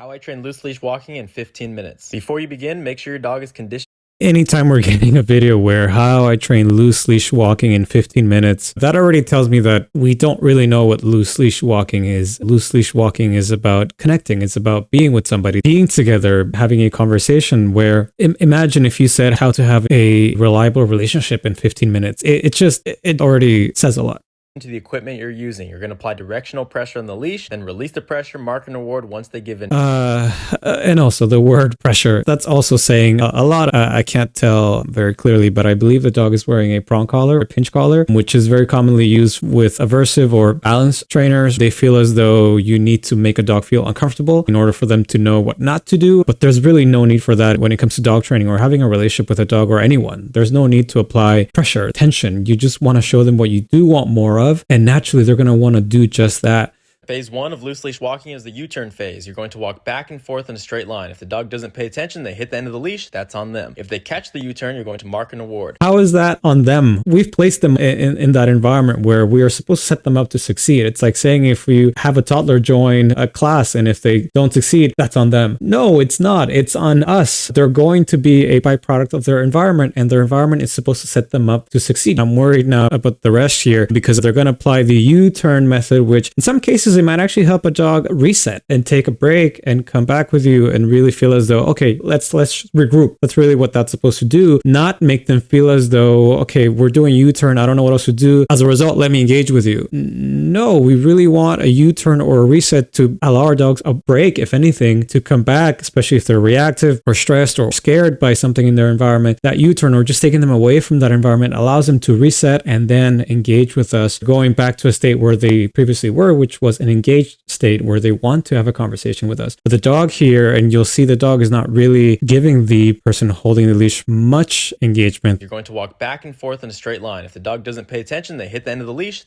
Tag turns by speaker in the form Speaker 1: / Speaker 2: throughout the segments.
Speaker 1: How I train loose leash walking in 15 minutes. Before you begin, make sure your dog is conditioned.
Speaker 2: Anytime we're getting a video where how I train loose leash walking in 15 minutes, that already tells me that we don't really know what loose leash walking is. Loose leash walking is about connecting. It's about being with somebody, being together, having a conversation where imagine if you said how to have a reliable relationship in 15 minutes. It already says a lot.
Speaker 1: To the equipment you're using. You're going to apply directional pressure on the leash, then release the pressure, mark an award once they give in.
Speaker 2: And also the word pressure, that's also saying a lot. I can't tell very clearly, but I believe the dog is wearing a prong collar, a pinch collar, which is very commonly used with aversive or balance trainers. They feel as though you need to make a dog feel uncomfortable in order for them to know what not to do. But there's really no need for that when it comes to dog training or having a relationship with a dog or anyone. There's no need to apply pressure, tension. You just want to show them what you do want more of, and naturally they're going to want to do just that.
Speaker 1: Phase 1 of loose leash walking is the U-turn phase. You're going to walk back and forth in a straight line. If the dog doesn't pay attention, they hit the end of the leash, that's on them. If they catch the U-turn, you're going to mark an award.
Speaker 2: How is that on them? We've placed them in that environment where we are supposed to set them up to succeed. It's like saying if you have a toddler join a class and if they don't succeed, that's on them. No, it's not. It's on us. They're going to be a byproduct of their environment, and their environment is supposed to set them up to succeed. I'm worried now about the rest here because they're going to apply the U-turn method, which in some cases it might actually help a dog reset and take a break and come back with you and really feel as though, okay, let's regroup. That's really what that's supposed to do. Not make them feel as though, okay, we're doing U-turn, I don't know what else to do. As a result, let me engage with you. No, we really want a U-turn or a reset to allow our dogs a break, if anything, to come back, especially if they're reactive or stressed or scared by something in their environment. That U-turn or just taking them away from that environment allows them to reset and then engage with us, going back to a state where they previously were, which was an engaged state where they want to have a conversation with us. But the dog here, and you'll see the dog is not really giving the person holding the leash much engagement.
Speaker 1: You're going to walk back and forth in a straight line. If the dog doesn't pay attention, they hit the end of the leash.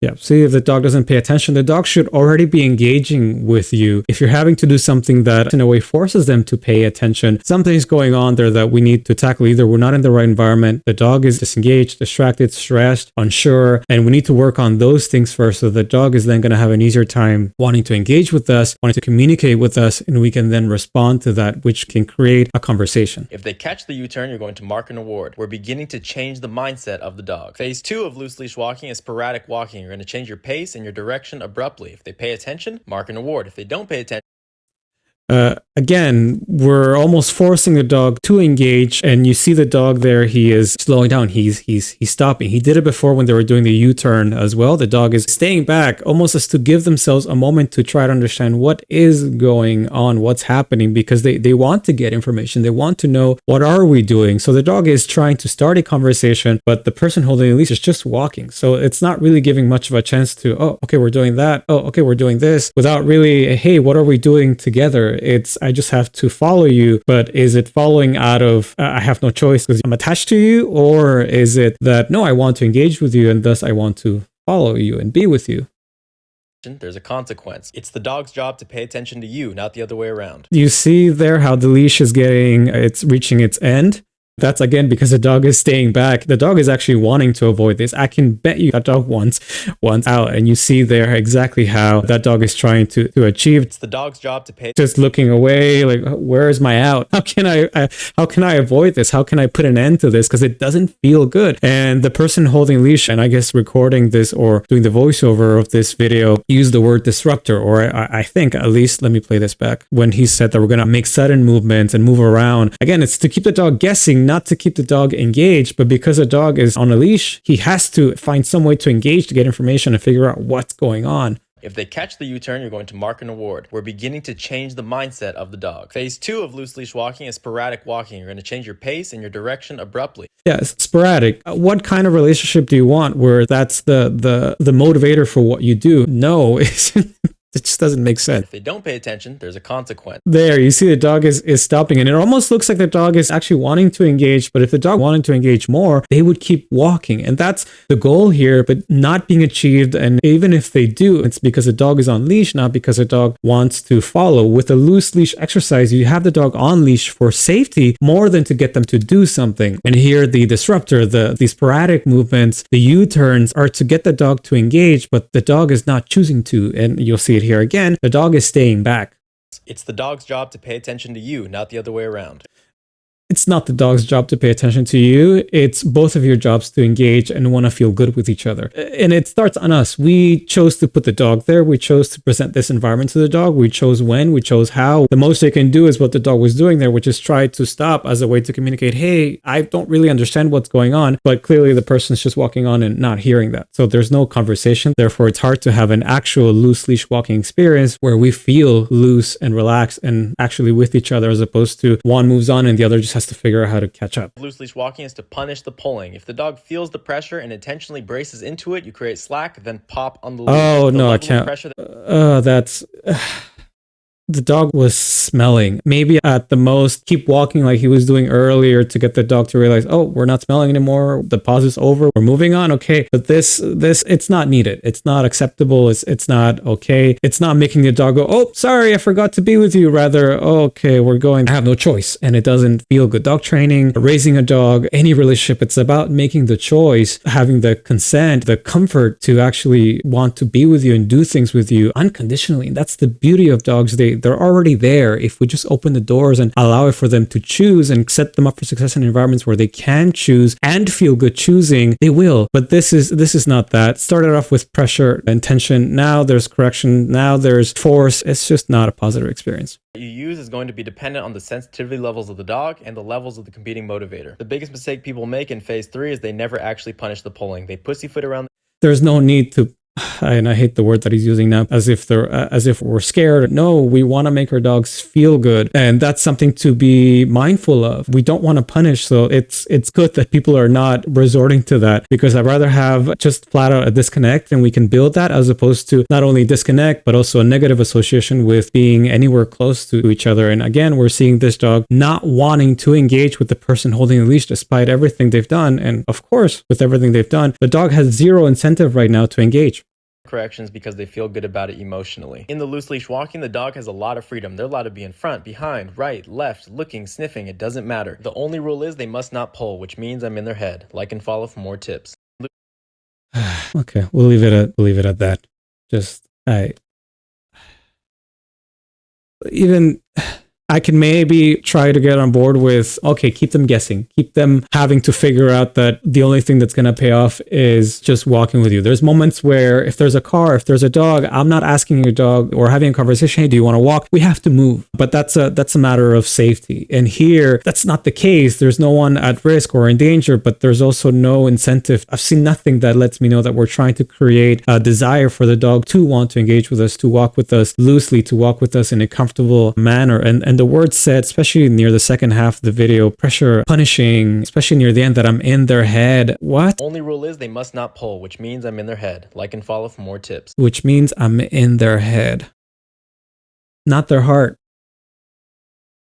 Speaker 2: Yeah, see, if the dog doesn't pay attention, the dog should already be engaging with you. If you're having to do something that in a way forces them to pay attention, something's going on there that we need to tackle. Either we're not in the right environment, the dog is disengaged, distracted, stressed, unsure, and we need to work on those things first so the dog is then going to have an easier time wanting to engage with us, wanting to communicate with us, and we can then respond to that, which can create a conversation.
Speaker 1: If they catch the U-turn, you're going to mark an award. We're beginning to change the mindset of the dog. Phase 2 of loose leash walking is sporadic walking. You're going to change your pace and your direction abruptly. If they pay attention, mark an award. If they don't pay attention,
Speaker 2: again, we're almost forcing the dog to engage, and you see the dog there, he is slowing down, he's stopping. He did it before when they were doing the U-turn as well. The dog is staying back almost as to give themselves a moment to try to understand what is going on, what's happening, because they want to get information. They want to know, what are we doing? So the dog is trying to start a conversation, but the person holding the leash is just walking. So it's not really giving much of a chance to, oh, okay, we're doing that. Oh, okay, we're doing this, without really, hey, what are we doing together? It's, I just have to follow you, but is it following out of, I have no choice because I'm attached to you? Or is it that, no, I want to engage with you and thus I want to follow you and be with you?
Speaker 1: there's a consequence. It's the dog's job to pay attention to you, not the other way around.
Speaker 2: You see there how the leash is it's reaching its end? That's again because the dog is staying back. The dog is actually wanting to avoid this. I can bet you that dog wants out, and you see there exactly how that dog is trying to achieve.
Speaker 1: It's the dog's job to pay.
Speaker 2: Just looking away, like, where is my out? How can I avoid this? How can I put an end to this? Because it doesn't feel good. And the person holding leash, and I guess recording this or doing the voiceover of this video, used the word disruptor, or I think at least, let me play this back, when he said that we're gonna make sudden movements and move around. Again, it's to keep the dog guessing, not to keep the dog engaged, but because the dog is on a leash, he has to find some way to engage to get information and figure out what's going on.
Speaker 1: If they catch the U-turn, you're going to mark an award. We're beginning to change the mindset of the dog. Phase 2 of loose leash walking is sporadic walking. You're going to change your pace and your direction abruptly.
Speaker 2: Yes, sporadic. What kind of relationship do you want where that's the motivator for what you do? No, it just doesn't make sense.
Speaker 1: If they don't pay attention, there's a consequence.
Speaker 2: There, you see the dog is stopping, and it almost looks like the dog is actually wanting to engage, but if the dog wanted to engage more, they would keep walking. And that's the goal here, but not being achieved. And even if they do, it's because the dog is on leash, not because the dog wants to follow. With a loose leash exercise, you have the dog on leash for safety more than to get them to do something. And here, the disruptor, the sporadic movements, the U-turns are to get the dog to engage, but the dog is not choosing to. And you'll see it here again, the dog is staying back.
Speaker 1: It's the dog's job to pay attention to you, not the other way around.
Speaker 2: It's not the dog's job to pay attention to you. It's both of your jobs to engage and want to feel good with each other. And it starts on us. We chose to put the dog there. We chose to present this environment to the dog. We chose when, we chose how. The most they can do is what the dog was doing there, which is try to stop as a way to communicate, hey, I don't really understand what's going on. But clearly the person's just walking on and not hearing that. So there's no conversation. Therefore, it's hard to have an actual loose leash walking experience where we feel loose and relaxed and actually with each other, as opposed to one moves on and the other just has to figure out how to catch up.
Speaker 1: Loose leash walking is to punish the pulling. If the dog feels the pressure and intentionally braces into it, you create slack, then pop on the leash.
Speaker 2: Oh,
Speaker 1: The
Speaker 2: no, I
Speaker 1: level of
Speaker 2: can't.
Speaker 1: pressure
Speaker 2: That's... The dog was smelling. Maybe at the most, keep walking like he was doing earlier to get the dog to realize, oh, we're not smelling anymore. The pause is over. We're moving on. Okay. But this, it's not needed. It's not acceptable. It's not okay. It's not making the dog go, oh, sorry, I forgot to be with you. Rather, oh, okay, we're going. I have no choice. And it doesn't feel good. Dog training, raising a dog, any relationship, it's about making the choice, having the consent, the comfort to actually want to be with you and do things with you unconditionally. And that's the beauty of dogs. They're already there. If we just open the doors and allow it for them to choose and set them up for success in environments where they can choose and feel good choosing, they will. But this is not that. Started off with pressure and tension. Now there's correction. Now there's force. It's just not a positive experience.
Speaker 1: you use is going to be dependent on the sensitivity levels of the dog and the levels of the competing motivator. The biggest mistake people make in phase 3 is they never actually punish the pulling. They pussyfoot around.
Speaker 2: There's no need to, and I hate the word that he's using now, as if we're scared. No, we want to make our dogs feel good, and that's something to be mindful of. We don't want to punish, so it's good that people are not resorting to that, because I'd rather have just flat out a disconnect, and we can build that, as opposed to not only disconnect but also a negative association with being anywhere close to each other. And again, we're seeing this dog not wanting to engage with the person holding the leash despite everything they've done, and of course, with everything they've done, the dog has zero incentive right now to engage.
Speaker 1: Corrections because they feel good about it emotionally. In the loose leash walking, the dog has a lot of freedom. They're allowed to be in front, behind, right, left, looking, sniffing. It doesn't matter. The only rule is they must not pull, which means I'm in their head. Like and follow for more tips.
Speaker 2: Okay, we'll leave it at that. I can maybe try to get on board with, okay, keep them guessing, keep them having to figure out that the only thing that's going to pay off is just walking with you. There's moments where if there's a car, if there's a dog, I'm not asking your dog or having a conversation, hey, do you want to walk? We have to move. But that's a matter of safety. And here, that's not the case. There's no one at risk or in danger, but there's also no incentive. I've seen nothing that lets me know that we're trying to create a desire for the dog to want to engage with us, to walk with us loosely, to walk with us in a comfortable manner. And the word said, especially near the second half of the video, pressure, punishing, especially near the end, that I'm in their head. What?
Speaker 1: Only rule is they must not pull, which means I'm in their head. Like and follow for more tips.
Speaker 2: Which means I'm in their head, not their heart.